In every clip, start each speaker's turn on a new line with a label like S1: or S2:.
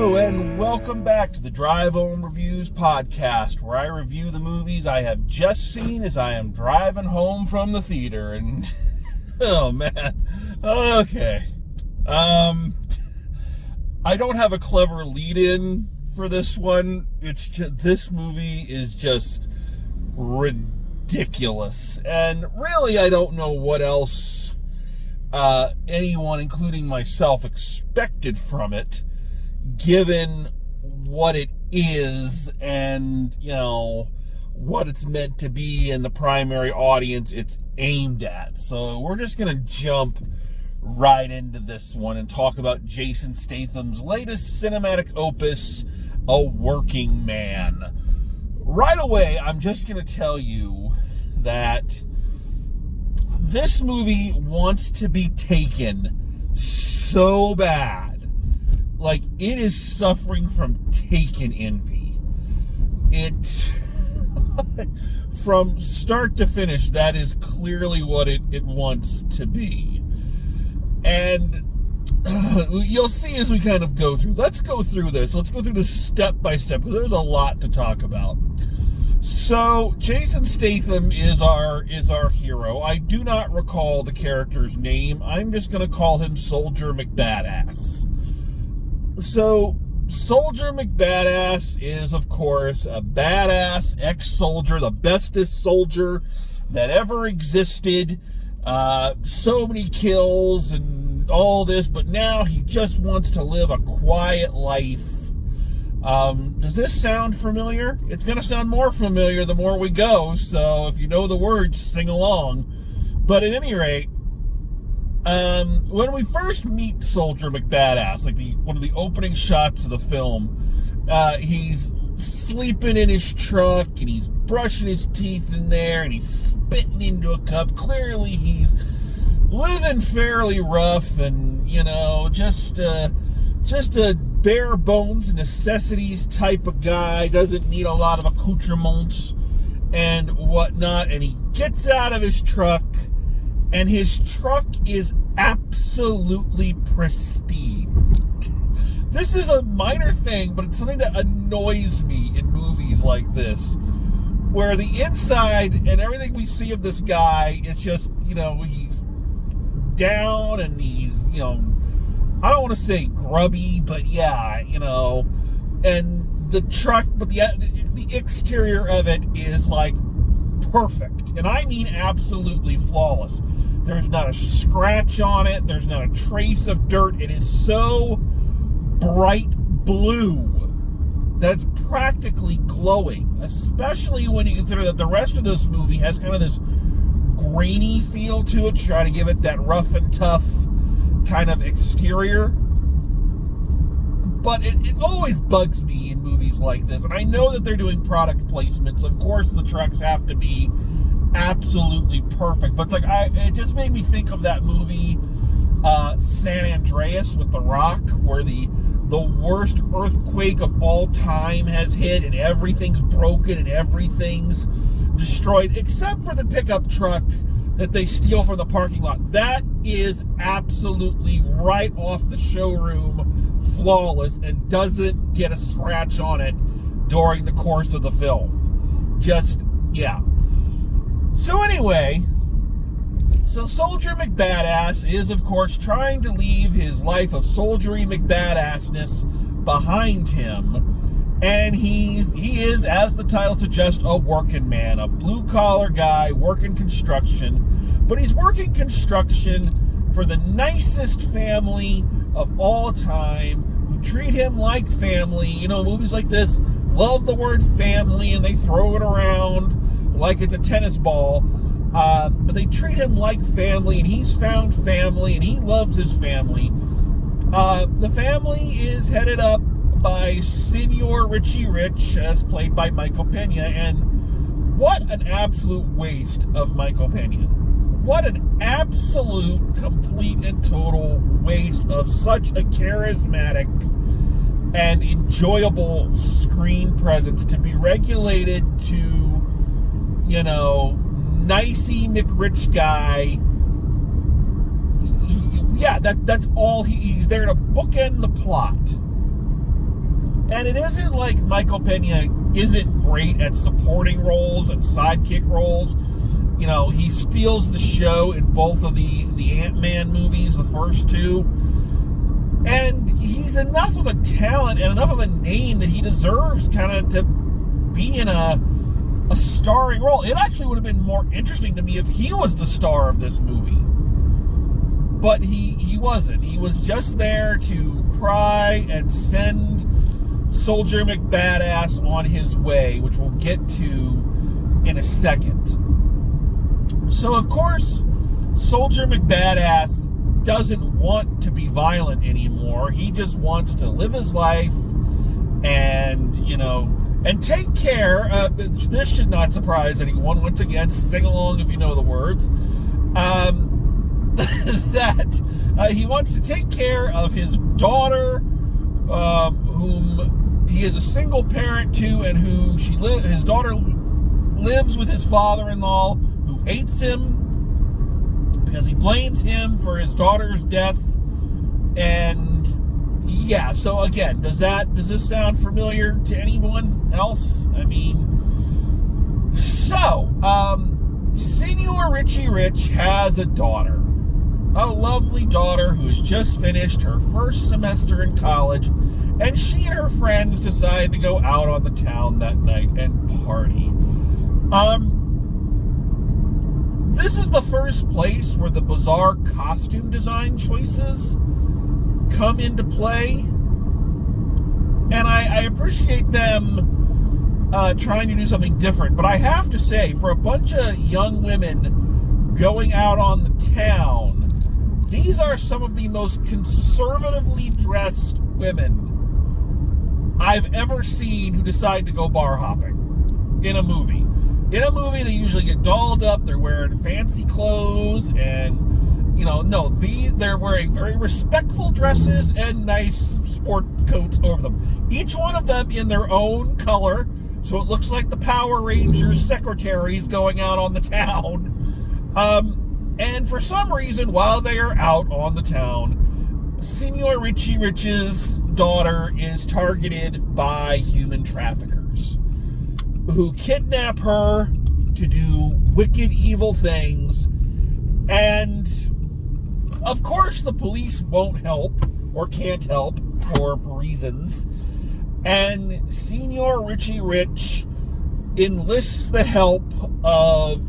S1: Hello and welcome back to the Drive Home Reviews podcast, where I review the movies I have just seen as I am driving home from the theater. And oh man, okay. I don't have a clever lead-in for this one. It's just, this movie is just ridiculous, and really I don't know what else anyone, including myself, expected from it, given what it is and, you know, what it's meant to be and the primary audience it's aimed at. So we're just going to jump right into this one and talk about Jason Statham's latest cinematic opus, A Working Man. Right away, I'm just going to tell you that this movie wants to be taken so bad. Like, it is suffering from Taken envy. It, from start to finish, that is clearly what it wants to be. And you'll see as we kind of go through. Let's go through this. Let's go through this step by step, because there's a lot to talk about. So, Jason Statham is our hero. I do not recall the character's name. I'm just going to call him Soldier McBadass. So, Soldier McBadass is, of course, a badass ex-soldier, the bestest soldier that ever existed. So many kills and all this, but now he just wants to live a quiet life. Does this sound familiar? It's going to sound more familiar the more we go, so if you know the words, sing along. But at any rate, when we first meet Soldier McBadass, like one of the opening shots of the film, he's sleeping in his truck, and he's brushing his teeth in there, and he's spitting into a cup. Clearly, he's living fairly rough, and, you know, just a bare bones necessities type of guy, doesn't need a lot of accoutrements and whatnot. And he gets out of his truck, and his truck is absolutely pristine. This is a minor thing, but it's something that annoys me in movies like this, where the inside and everything we see of this guy is just, you know, he's down and he's, you know, I don't want to say grubby, but yeah, you know, and the truck, but the exterior of it is like perfect, and I mean absolutely flawless. There's not a scratch on it. There's not a trace of dirt. It is so bright blue that's practically glowing, especially when you consider that the rest of this movie has kind of this grainy feel to it, try to give it that rough and tough kind of exterior. But it always bugs me in movies like this, and I know that they're doing product placements. Of course the trucks have to be absolutely perfect, but it's like, it just made me think of that movie San Andreas with The Rock, where the worst earthquake of all time has hit, and everything's broken and everything's destroyed except for the pickup truck that they steal from the parking lot. That is absolutely right off the showroom, flawless, and doesn't get a scratch on it during the course of the film. Just, yeah. So anyway, so Soldier McBadass is, of course, trying to leave his life of soldiery McBadassness behind him. And he is, as the title suggests, a working man, a blue-collar guy working construction. But he's working construction for the nicest family of all time, who treat him like family. You know, movies like this love the word family, and they throw it around like it's a tennis ball. But they treat him like family, and he's found family, and he loves his family. The family is headed up by Senor Richie Rich, as played by Michael Pena, and what an absolute waste of Michael Pena. What an absolute, complete, and total waste of such a charismatic and enjoyable screen presence to be regulated to, you know, nicey McRich guy. Yeah, that's all he's there to bookend the plot. And it isn't like Michael Pena isn't great at supporting roles and sidekick roles. You know, he steals the show in both of the Ant-Man movies, the first two. And he's enough of a talent and enough of a name that he deserves kind of to be in a starring role. It actually would have been more interesting to me if he was the star of this movie. But he wasn't. He was just there to cry and send Soldier McBadass on his way, which we'll get to in a second. So, of course, Soldier McBadass doesn't want to be violent anymore. He just wants to live his life and, you know, and take care. This should not surprise anyone. Once again, sing along if you know the words. That he wants to take care of his daughter, whom he is a single parent to, and who his daughter lives with his father-in-law, who hates him because he blames him for his daughter's death. And yeah, so again, does this sound familiar to anyone else? I mean, so Senor Richie Rich has a daughter. A lovely daughter who has just finished her first semester in college, and she and her friends decide to go out on the town that night and party. This is the first place where the bizarre costume design choices come into play, and I appreciate them trying to do something different, but I have to say, for a bunch of young women going out on the town, these are some of the most conservatively dressed women I've ever seen who decide to go bar hopping in a movie. In a movie, they usually get dolled up, they're wearing fancy clothes, and, you know, no, they're wearing very respectful dresses and nice sport coats over them. Each one of them in their own color, so it looks like the Power Rangers secretaries going out on the town. And for some reason, while they are out on the town, Senor Richie Rich's daughter is targeted by human traffickers who kidnap her to do wicked, evil things. And, of course, the police won't help or can't help for reasons. And Senor Richie Rich enlists the help of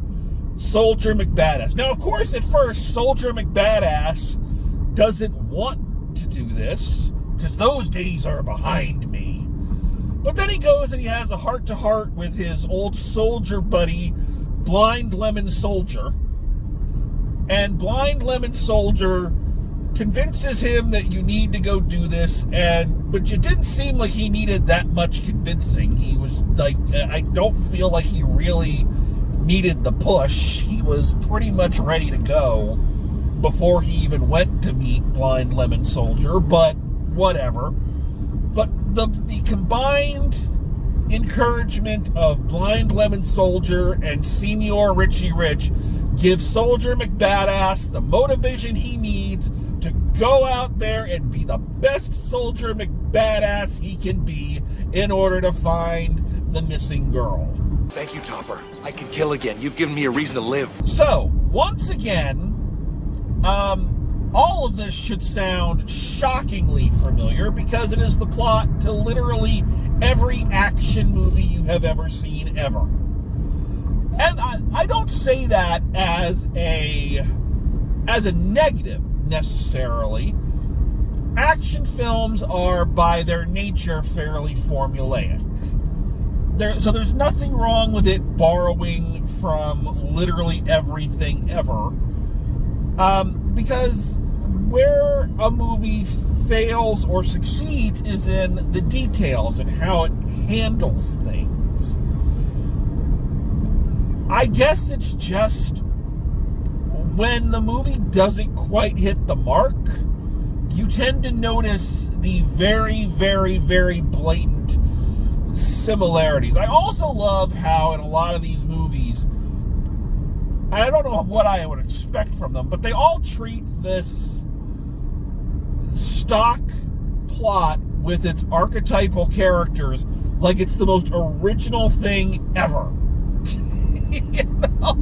S1: Soldier McBadass. Now, of course, at first, Soldier McBadass doesn't want to do this, because those days are behind me. But then he goes and he has a heart-to-heart with his old soldier buddy, Blind Lemon Soldier. And Blind Lemon Soldier convinces him that you need to go do this, but it didn't seem like he needed that much convincing. He was like, I don't feel like he really needed the push. He was pretty much ready to go before he even went to meet Blind Lemon Soldier, but whatever. But the combined encouragement of Blind Lemon Soldier and Senor Richie Rich gives Soldier McBadass the motivation he needs to go out there and be the best Soldier McBadass he can be in order to find the missing girl.
S2: Thank you, Topper. I can kill again. You've given me a reason to live.
S1: So, once again, all of this should sound shockingly familiar because it is the plot to literally every action movie you have ever seen ever. And I don't say that as a negative necessarily. Action films are by their nature fairly formulaic. So there's nothing wrong with it borrowing from literally everything ever. Because where a movie fails or succeeds is in the details and how it handles things. I guess it's just when the movie doesn't quite hit the mark, you tend to notice the very, very, very blatant similarities. I also love how in a lot of these movies, I don't know what I would expect from them, but they all treat this stock plot with its archetypal characters like it's the most original thing ever. You know?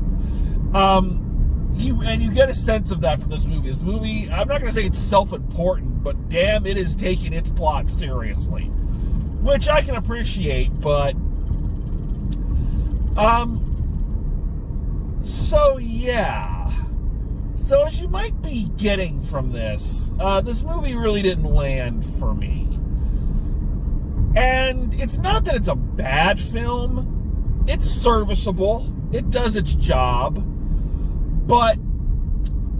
S1: You get a sense of that from this movie. This movie, I'm not going to say it's self-important, but damn, it is taking its plot seriously. Which I can appreciate, but... So, yeah. So, as you might be getting from this, this movie really didn't land for me. And it's not that it's a bad film. It's serviceable. It does its job. But,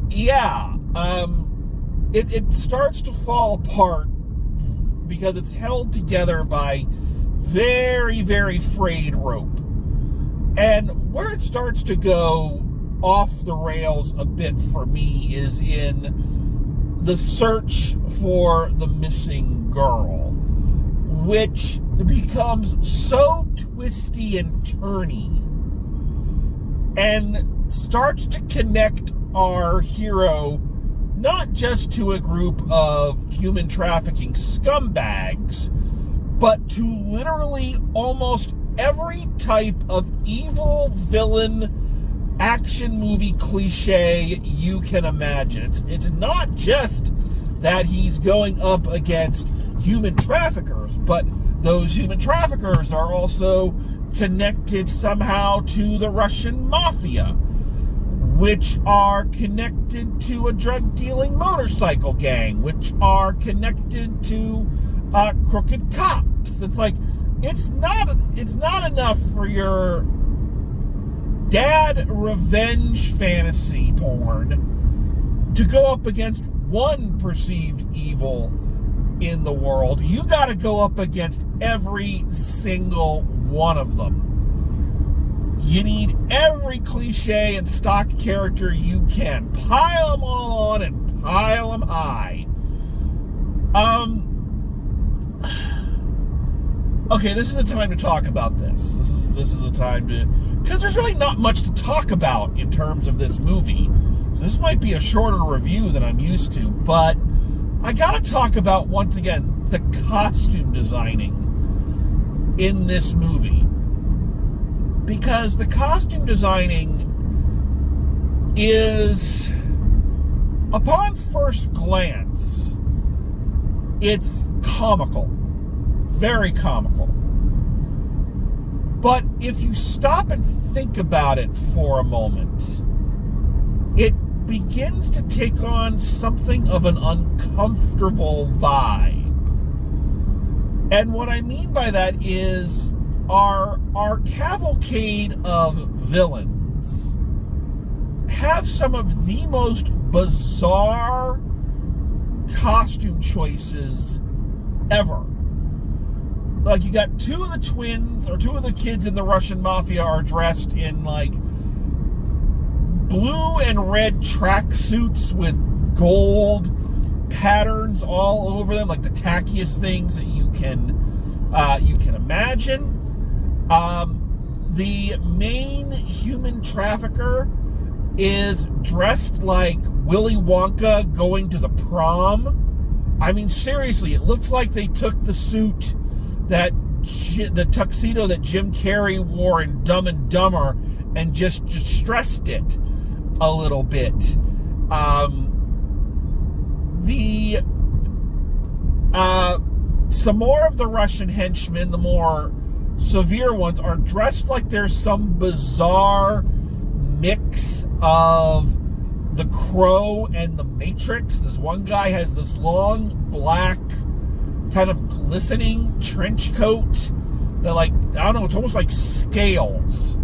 S1: yeah, it starts to fall apart because it's held together by very, very frayed rope. And where it starts to go off the rails a bit for me is in the search for the missing girl, which becomes so twisty and turny and starts to connect our hero not just to a group of human trafficking scumbags, but to literally almost every type of evil villain action movie cliche you can imagine. It's not just that he's going up against human traffickers, but those human traffickers are also connected somehow to the Russian mafia, which are connected to a drug-dealing motorcycle gang, which are connected to crooked cops. It's like, it's not enough for your dad revenge fantasy porn to go up against one perceived evil in the world. You got to go up against every single one of them. You need every cliche and stock character you can. Pile them all on and pile them high. Okay, this is a time to talk about this. This is a time to... Because there's really not much to talk about in terms of this movie. So this might be a shorter review than I'm used to, but I gotta talk about, once again, the costume designing in this movie. Because the costume designing is, upon first glance, it's comical. Very comical. But if you stop and think about it for a moment, it begins to take on something of an uncomfortable vibe. And what I mean by that is our cavalcade of villains have some of the most bizarre costume choices ever. Like, you got two of the twins, or two of the kids in the Russian mafia are dressed in, like, blue and red tracksuits with gold patterns all over them, like the tackiest things that you can imagine. The main human trafficker is dressed like Willy Wonka going to the prom. I mean, seriously, it looks like they took the suit the tuxedo that Jim Carrey wore in Dumb and Dumber and just stressed it a little bit. Some more of the Russian henchmen, the more severe ones, are dressed like there's some bizarre mix of The Crow and The Matrix. This one guy has this long black kind of glistening trench coat that, like, I don't know, it's almost like scales.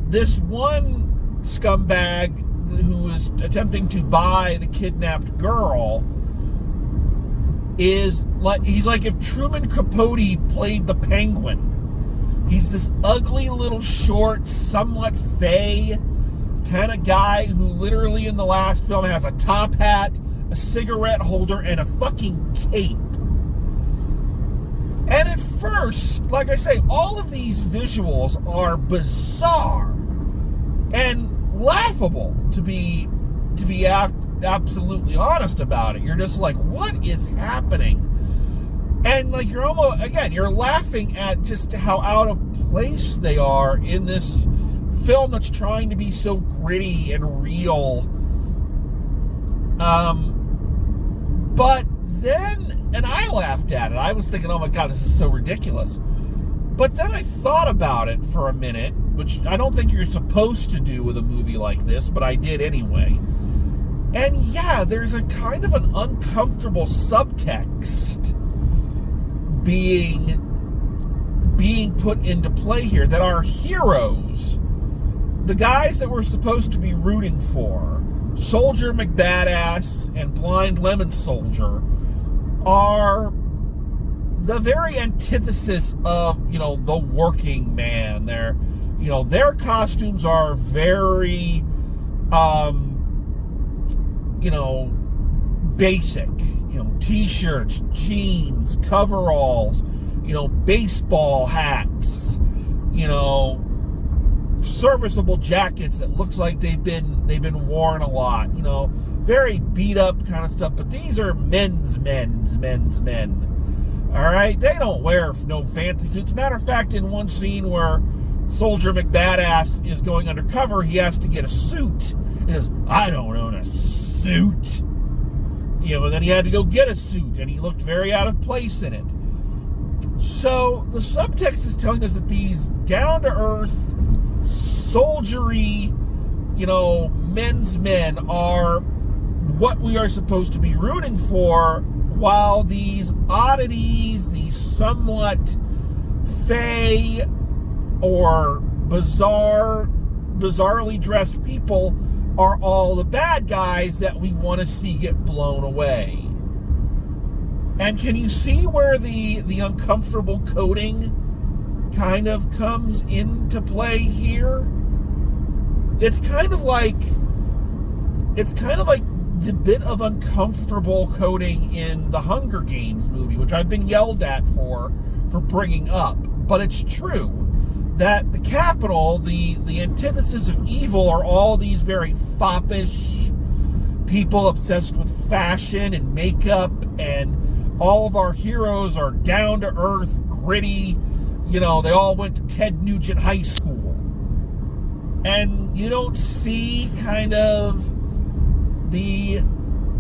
S1: This one scumbag who is attempting to buy the kidnapped girl is like, he's like if Truman Capote played the Penguin. He's this ugly little short, somewhat fey kind of guy who literally in the last film has a top hat, a cigarette holder, and a fucking cape. And at first, like I say, all of these visuals are bizarre and laughable to be absolutely honest about it. You're just like, what is happening? And like, you're almost, again, you're laughing at just how out of place they are in this film that's trying to be so gritty and real. But then, and I laughed at it. I was thinking, oh my God, this is so ridiculous. But then I thought about it for a minute, which I don't think you're supposed to do with a movie like this, but I did anyway. And yeah, there's a kind of an uncomfortable subtext being put into play here, that our heroes, the guys that we're supposed to be rooting for, Soldier McBadass and Blind Lemon Soldier, are the very antithesis of, the working man. Their costumes are very, basic. T-shirts, jeans, coveralls, baseball hats, serviceable jackets that looks like they've been worn a lot, very beat up kind of stuff. But these are men's men. All right, they don't wear no fancy suits. Matter of fact, in one scene where Soldier McBadass is going undercover, he has to get a suit. He says, I don't own a suit. And then he had to go get a suit, and he looked very out of place in it. So the subtext is telling us that these down-to-earth, soldiery, men's men are what we are supposed to be rooting for, while these oddities, these somewhat fey or bizarrely dressed people, are all the bad guys that we want to see get blown away. And can you see where the uncomfortable coding kind of comes into play here? It's kind of like the bit of uncomfortable coding in the Hunger Games movie, which I've been yelled at for bringing up. But it's true that the Capitol, the antithesis of evil, are all these very foppish people obsessed with fashion and makeup, and all of our heroes are down-to-earth, gritty. They all went to Ted Nugent High School. And you don't see kind of the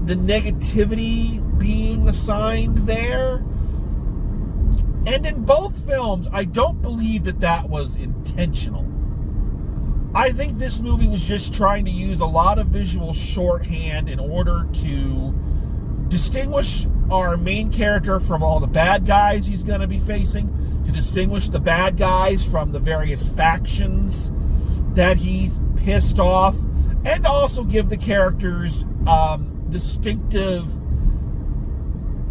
S1: negativity being assigned there. And in both films, I don't believe that was intentional. I think this movie was just trying to use a lot of visual shorthand in order to distinguish our main character from all the bad guys he's going to be facing, to distinguish the bad guys from the various factions that he's pissed off, and also give the characters distinctive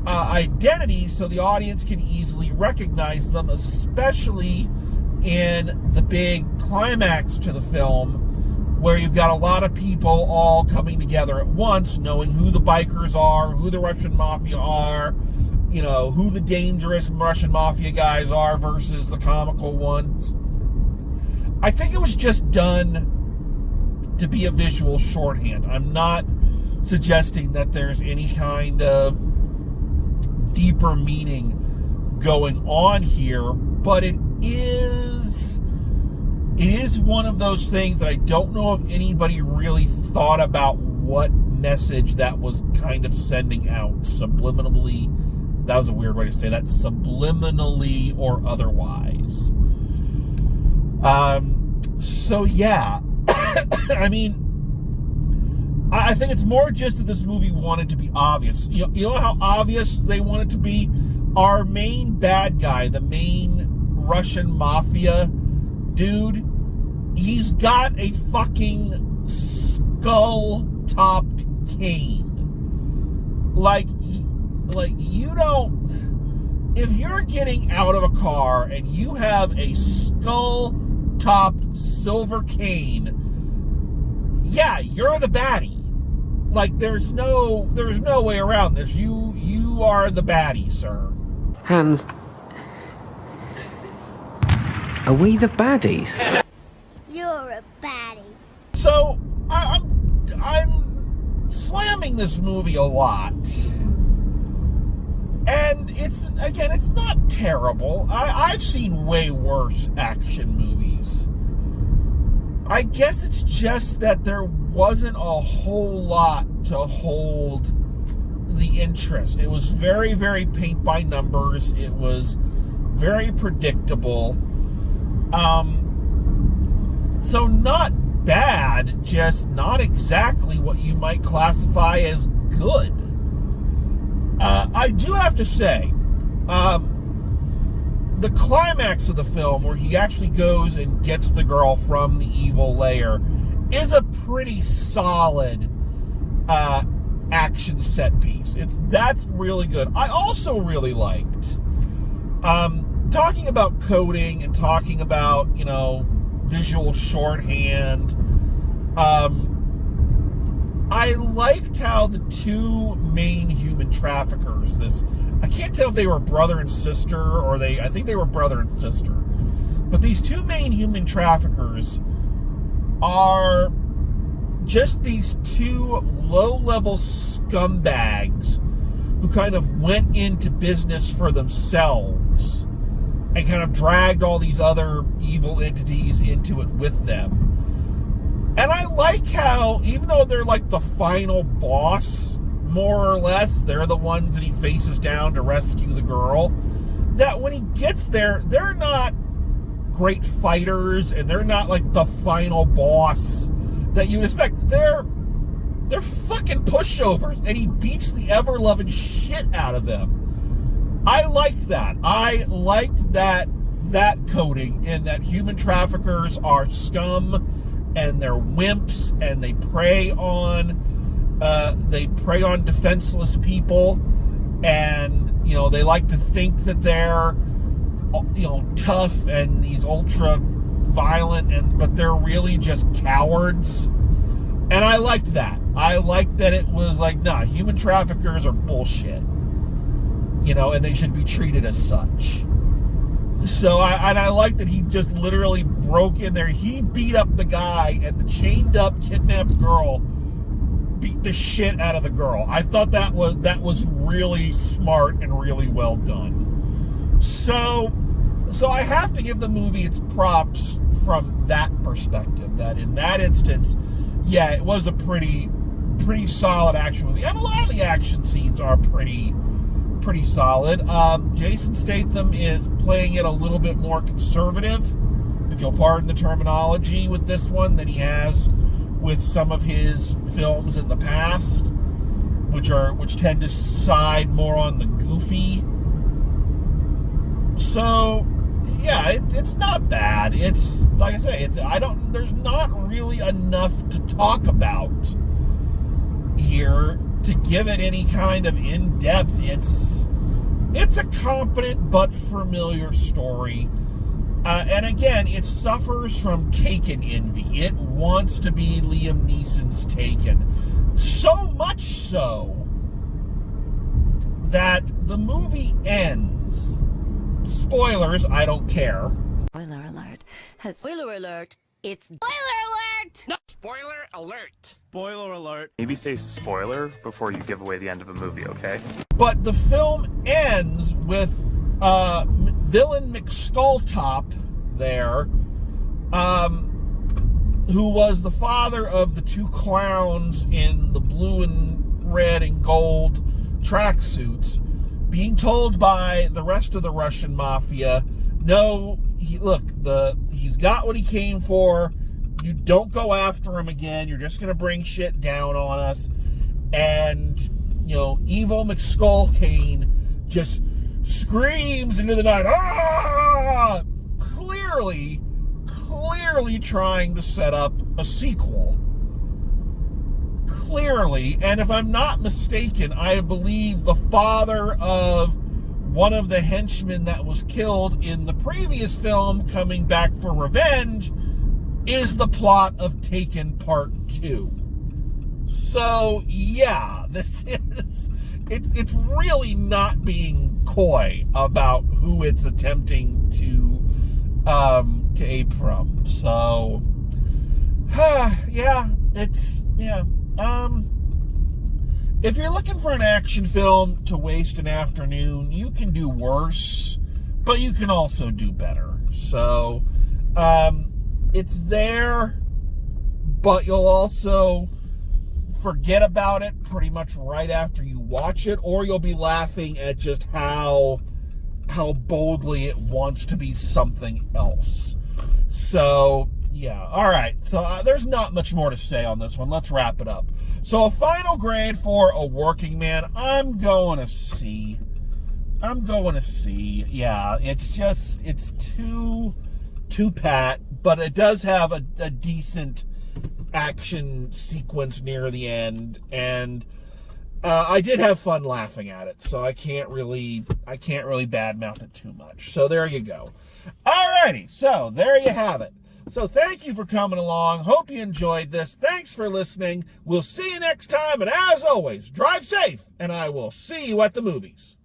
S1: identities so the audience can easily recognize them, especially in the big climax to the film, where you've got a lot of people all coming together at once, knowing who the bikers are, who the Russian mafia are, who the dangerous Russian mafia guys are versus the comical ones. I think it was just done to be a visual shorthand. I'm not suggesting that there's any kind of deeper meaning going on here, but it is one of those things that I don't know if anybody really thought about what message that was kind of sending out subliminally. That was a weird way to say that, subliminally or otherwise. So yeah, I mean, I think it's more just that this movie wanted to be obvious. You know how obvious they wanted to be? Our main bad guy, the main Russian mafia dude, he's got a fucking skull-topped cane. Like you don't... If you're getting out of a car and you have a skull-topped silver cane, yeah, you're the baddie. Like, there's no way around this. You are the baddie, sir.
S3: Hans, are we the baddies?
S4: You're a baddie.
S1: So I'm slamming this movie a lot. And it's not terrible. I've seen way worse action movies. I guess it's just that there wasn't a whole lot to hold the interest. It was very, very paint by numbers. It was very predictable. So not bad, just not exactly what you might classify as good. I do have to say, the climax of the film, where he actually goes and gets the girl from the evil lair, is a pretty solid action set piece. That's really good. I also really liked talking about coding and talking about, visual shorthand. I liked how the two main human traffickers, I can't tell if they were brother and sister, or I think they were brother and sister, but these two main human traffickers are just these two low-level scumbags who kind of went into business for themselves and kind of dragged all these other evil entities into it with them. And I like how, even though they're like the final boss, more or less, they're the ones that he faces down to rescue the girl, that when he gets there, they're not great fighters, and they're not like the final boss that you'd expect. They're fucking pushovers, and he beats the ever-loving shit out of them. I liked that. I liked that coding, and that human traffickers are scum, and they're wimps, and they prey on defenseless people, and they like to think that they're tough and these ultra violent, but they're really just cowards. And I liked that. I liked that it was like, nah, human traffickers are bullshit, and they should be treated as such. So I like that he just literally broke in there. He beat up the guy, and the chained up, kidnapped girl beat the shit out of the girl. I thought that was really smart and really well done. So I have to give the movie its props from that perspective. That in that instance, yeah, it was a pretty solid action movie, and a lot of the action scenes are pretty solid. Jason Statham is playing it a little bit more conservative, if you'll pardon the terminology, with this one than he has with some of his films in the past, which tend to side more on the goofy. So yeah, it's not bad. It's like I say, there's not really enough to talk about here to give it any kind of in-depth. It's a competent but familiar story. And again, it suffers from Taken envy. It wants to be Liam Neeson's Taken. So much so that the movie ends. Spoilers, I don't care.
S4: Spoiler alert. Spoiler alert. It's spoiler alert!
S5: No, spoiler alert.
S6: Spoiler alert. Maybe say spoiler before you give away the end of a movie, okay?
S1: But the film ends with villain McSkulltop there, who was the father of the two clowns in the blue and red and gold tracksuits, being told by the rest of the Russian mafia, no, he's got what he came for. You don't go after him again. You're just going to bring shit down on us. And, evil McSkullkane just screams into the night, ah! Clearly trying to set up a sequel. Clearly. And if I'm not mistaken, I believe the father of one of the henchmen that was killed in the previous film, coming back for revenge, is the plot of Taken Part 2. So, yeah, it's really not being coy about who it's attempting to ape from. So, yeah. if you're looking for an action film to waste an afternoon, you can do worse, but you can also do better. So, it's there, but you'll also forget about it pretty much right after you watch it, or you'll be laughing at just how boldly it wants to be something else. So, yeah. All right. So there's not much more to say on this one. Let's wrap it up. So a final grade for A Working Man, I'm going to C. Yeah, it's too pat, but it does have a decent action sequence near the end, and I did have fun laughing at it, so I can't really badmouth it too much. So there you go. Alrighty, so there you have it. So thank you for coming along. Hope you enjoyed this. Thanks for listening. We'll see you next time, and as always, drive safe, and I will see you at the movies.